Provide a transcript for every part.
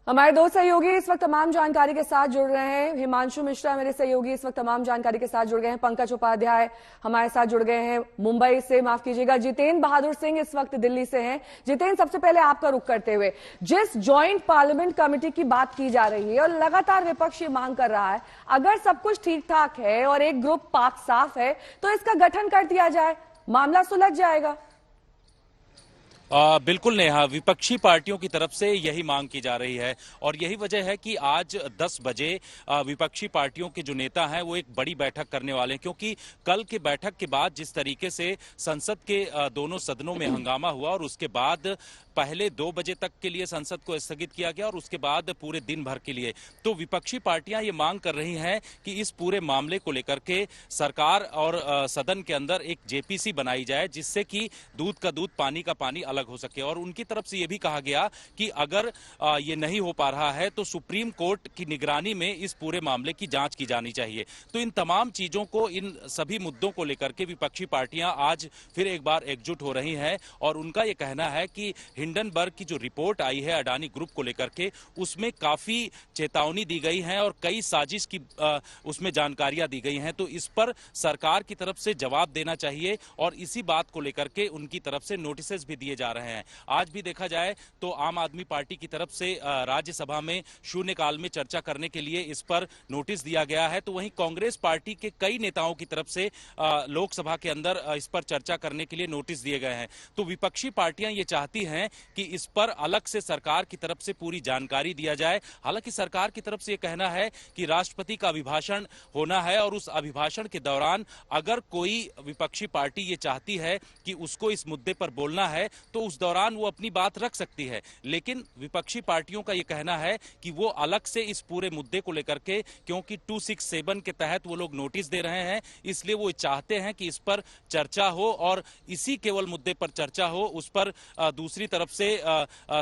हमारे दो सहयोगी इस वक्त तमाम जानकारी के साथ जुड़ रहे हैं। हिमांशु मिश्रा मेरे सहयोगी इस वक्त तमाम जानकारी के साथ जुड़ गए हैं। पंकज उपाध्याय हमारे साथ जुड़ गए हैं मुंबई से, माफ कीजिएगा। जितेंद्र बहादुर सिंह इस वक्त दिल्ली से हैं। जितेंद्र, सबसे पहले आपका रुख करते हुए, जिस ज्वाइंट पार्लियामेंट कमेटी की बात की जा रही है और लगातार विपक्ष ये मांग कर रहा है, अगर सब कुछ ठीक ठाक है और एक ग्रुप पाक साफ है तो इसका गठन कर दिया जाए, मामला सुलझ जाएगा। बिल्कुल नेहा, विपक्षी पार्टियों की तरफ से यही मांग की जा रही है और यही वजह है कि आज 10 बजे विपक्षी पार्टियों के जो नेता हैं वो एक बड़ी बैठक करने वाले हैं, क्योंकि कल के बैठक के बाद जिस तरीके से संसद के दोनों सदनों में हंगामा हुआ और उसके बाद पहले 2 बजे तक के लिए संसद को स्थगित किया गया और उसके बाद पूरे दिन भर के लिए, तो विपक्षी पार्टियां ये मांग कर रही हैं कि इस पूरे मामले को लेकर के सरकार और सदन के अंदर एक जेपीसी बनाई जाए, जिससे कि दूध का दूध पानी का पानी अलग हो सके। और उनकी तरफ से यह भी कहा गया कि अगर ये नहीं हो पा रहा है तो सुप्रीम कोर्ट की निगरानी में इस पूरे मामले की जांच की जानी चाहिए। तो इन तमाम चीजों को, इन सभी मुद्दों को लेकर के विपक्षी पार्टियां आज फिर एक बार एकजुट हो रही हैं और उनका यह कहना है कि हिंडनबर्ग की जो रिपोर्ट आई है अडानी ग्रुप को लेकर के, उसमें काफी चेतावनी दी गई है और कई साजिश की उसमें जानकारियां दी गई हैं। तो इस पर सरकार की तरफ से जवाब देना चाहिए और इसी बात को लेकर के उनकी तरफ से नोटिसेस भी दिए जा रहे हैं। आज भी देखा जाए तो आम आदमी पार्टी की तरफ से राज्यसभा में शून्यकाल में चर्चा करने के लिए इस पर नोटिस दिया गया है, तो वहीं कांग्रेस पार्टी के कई नेताओं की तरफ से लोकसभा के अंदर इस पर चर्चा करने के लिए नोटिस दिए गए हैं। तो विपक्षी पार्टियां ये चाहती हैं कि इस पर अलग से सरकार की तरफ से पूरी जानकारी दिया जाए। हालांकि सरकार की तरफ से यह कहना है कि राष्ट्रपति का अभिभाषण होना है और उस अभिभाषण के दौरान अगर कोई विपक्षी पार्टी ये चाहती है कि उसको इस मुद्दे पर बोलना है तो उस दौरान वो अपनी बात रख सकती है। लेकिन विपक्षी पार्टियों का यह कहना है कि वो अलग से इस पूरे मुद्दे को लेकर के, क्योंकि 267 के तहत वो लोग नोटिस दे रहे हैं, इसलिए वो चाहते हैं कि इस पर चर्चा हो और इसी केवल मुद्दे पर चर्चा हो, उस पर दूसरी तरफ से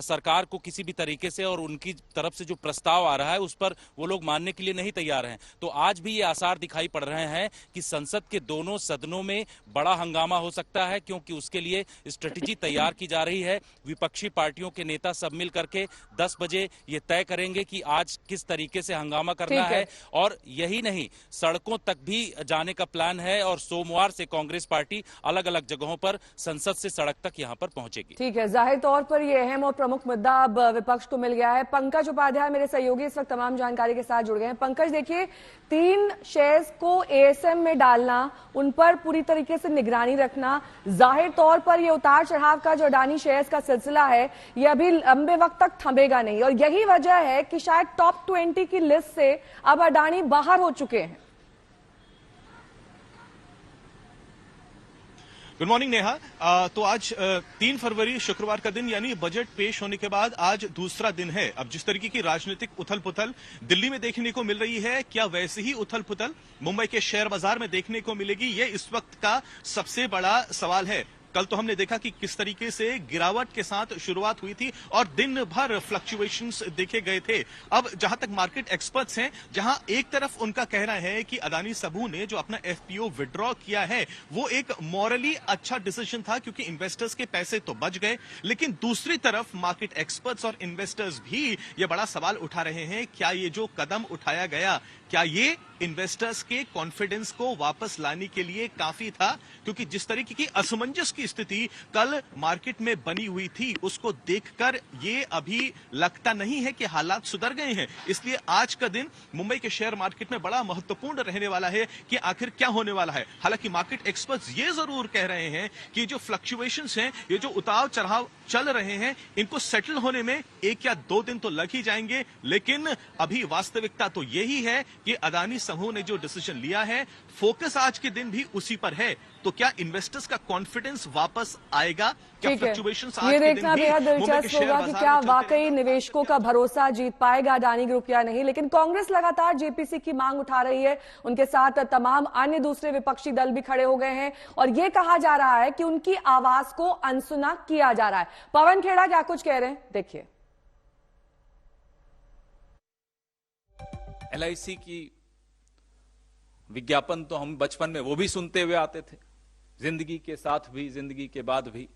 सरकार को किसी भी तरीके से और उनकी तरफ से जो प्रस्ताव आ रहा है उस पर वो लोग मानने के लिए नहीं तैयार हैं। तो आज भी ये आसार दिखाई पड़ रहे हैं कि संसद के दोनों सदनों में बड़ा हंगामा हो सकता है, क्योंकि उसके लिए स्ट्रेटेजी तैयार की जा रही है। विपक्षी पार्टियों के नेता सब मिल करके 10 बजे ये तय करेंगे कि आज किस तरीके से हंगामा करना है और यही नहीं, सड़कों तक भी जाने का प्लान है और सोमवार से कांग्रेस पार्टी अलग अलग जगहों पर संसद से सड़क तक यहां पर पहुंचेगी। ठीक है, जाहिर तौर पर यह अहम और प्रमुख मुद्दा अब विपक्ष को मिल गया है। पंकज उपाध्याय मेरे सहयोगी इस वक्त तमाम जानकारी के साथ जुड़ गए हैं। पंकज, देखिए, 3 शेयर्स को एएसएम में डालना, उन पर पूरी तरीके से निगरानी रखना, जाहिर तौर पर यह उतार चढ़ाव का जो अडानी शेयर्स का सिलसिला है यह अभी लंबे वक्त तक थमेगा नहीं और यही वजह है कि शायद टॉप 20 की लिस्ट से अब अडानी बाहर हो चुके हैं। Good morning Neha. तो आज 3 फरवरी शुक्रवार का दिन, यानी बजट पेश होने के बाद आज दूसरा दिन है। अब जिस तरीके की राजनीतिक उथल पुथल दिल्ली में देखने को मिल रही है, क्या वैसे ही उथल पुथल मुंबई के शेयर बाजार में देखने को मिलेगी, ये इस वक्त का सबसे बड़ा सवाल है। कल तो हमने देखा कि किस तरीके से गिरावट के साथ शुरुआत हुई थी और दिन भर फ्लक्चुएशंस देखे गए थे। अब जहां तक मार्केट एक्सपर्ट्स हैं, जहां एक तरफ उनका कहना है कि अडानी समूह ने जो अपना एफपीओ विड्रॉ किया है वो एक मॉरली अच्छा डिसीजन था, क्योंकि इन्वेस्टर्स के पैसे तो बच गए, लेकिन दूसरी तरफ मार्केट एक्सपर्ट्स और इन्वेस्टर्स भी ये बड़ा सवाल उठा रहे हैं, क्या ये जो कदम उठाया गया, क्या ये इन्वेस्टर्स के कॉन्फिडेंस को वापस लाने के लिए काफी था? क्योंकि जिस तरीके की असमंजस की स्थिति कल मार्केट में बनी हुई थी, उसको देखकर ये अभी लगता नहीं है कि हालात सुधर गए हैं। इसलिए आज का दिन मुंबई के शेयर मार्केट में बड़ा महत्वपूर्ण रहने वाला है कि आखिर क्या होने वाला है। हालांकि मार्केट एक्सपर्ट्स ये जरूर कह रहे हैं कि जो फ्लक्चुएशंस हैं, ये जो उतार चढ़ाव चल रहे हैं, इनको सेटल होने में 1 या 2 दिन तो लग ही जाएंगे, लेकिन अभी वास्तविकता तो यही है कि अडानी समूह ने जो डिसीजन लिया है, फोकस आज के दिन भी उसी पर है। तो क्या इन्वेस्टर्स का कॉन्फिडेंस वापस आएगा? क्या फ्लक्चुएशंस आज ये के दिन देखना बेहद दिलचस्प होगा कि क्या वाकई निवेशकों का भरोसा जीत पाएगा अडानी ग्रुप या नहीं। लेकिन कांग्रेस लगातार जेपीसी की मांग उठा रही है, उनके साथ तमाम अन्य दूसरे विपक्षी दल भी खड़े हो गए हैं और यह कहा जा रहा है कि उनकी आवाज को अनसुना किया जा रहा है। पवन खेड़ा क्या कुछ कह रहे हैं, देखिए। एलआईसी की विज्ञापन तो हम बचपन में वो भी सुनते हुए आते थे, जिंदगी के साथ भी, जिंदगी के बाद भी।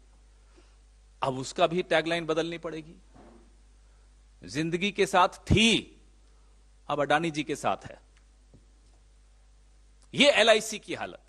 अब उसका भी टैगलाइन बदलनी पड़ेगी। जिंदगी के साथ थी, अब अडानी जी के साथ है। ये एलआईसी की हालत।